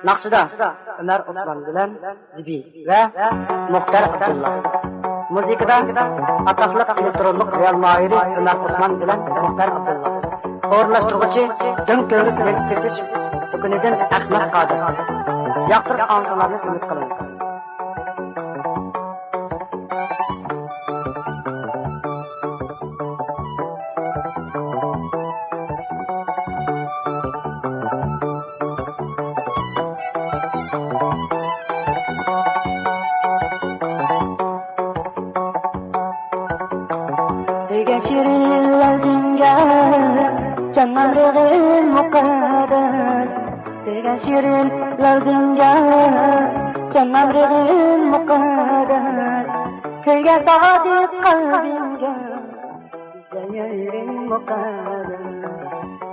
Naqshida Ömer Osman bilan Zibi va Muxtar Abdulla. Muzikada ataqliq elektronlik real mahiri Ömer Osman bilan Muxtar Abdulla. Xo'rlashtiruvchi Dönkörik Elektritish Tukunidan Ahmad Qodir. Yaqtir ansolarni umid qilaman. شيرين للجنجال جنة رغيل مقادر تيجا شيرين للجنجال جنة رغيل مقادر تيجا صادق قلبي زير مقادر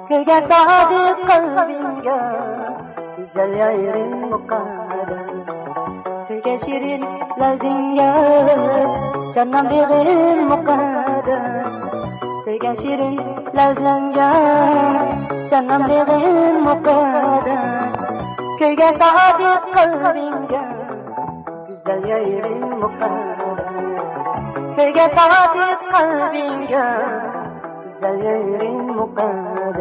تيجا صادق قلبي زير مقادر تيجا شيرين للجنجال جنة رغيل مقادر تيجا شيرين لازلنجان جنم رغيل مقادر كيجا صادق قلبينجا güzel yerin مقادر كيجا صادق قلبينجا güzel yerin مقادر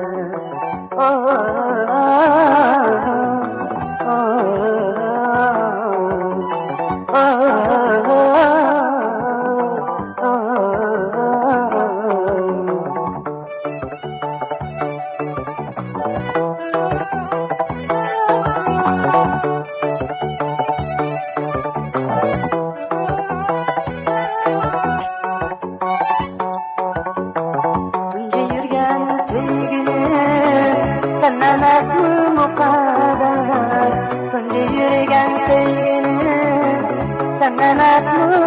سننات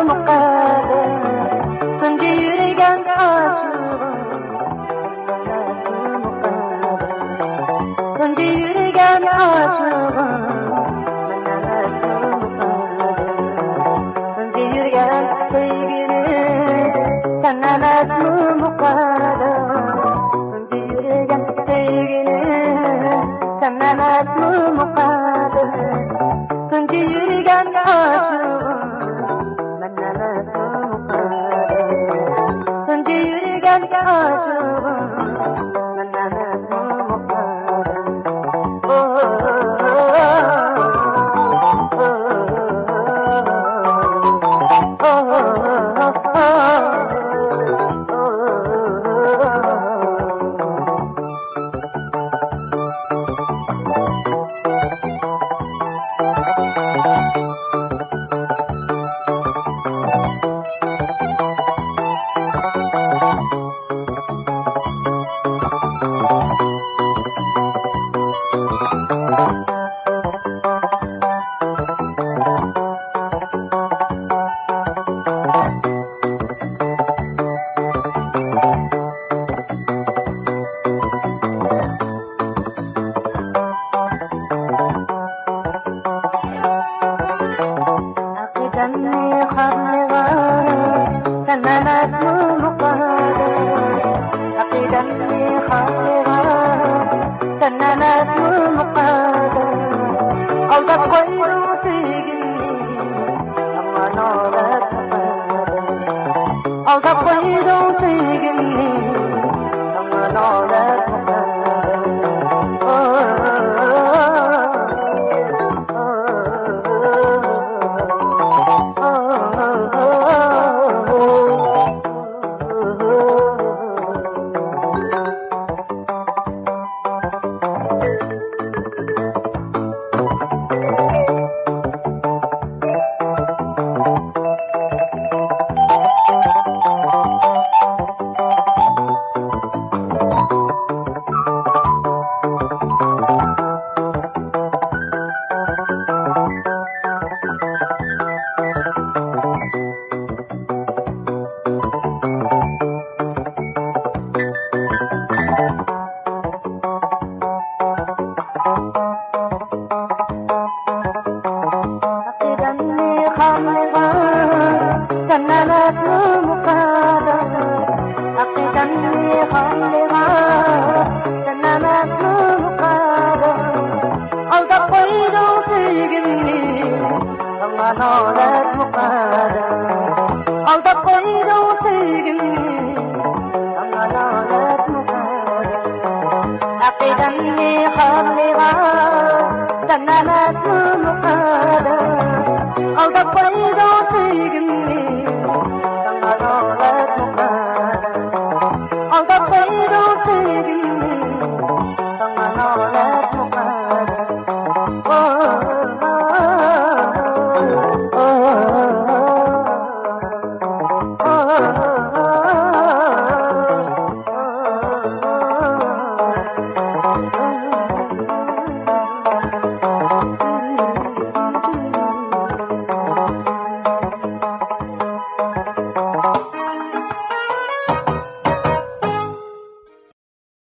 مقادر تنجي رجال عاشق تنجي رجال عاشق تنجي رجال سيجري سننات مقادر تنجي رجال سيجري سننات مقادر تنجي رجال عاشق سننات مقادر عقيدة خاطرة سننات مقادر koydum sevgimni sana nalet muqadder aldap koydum sevgimni sana nalet muqadder aqidamni xalliga sana nalet muqadder aldap koydum sevgimni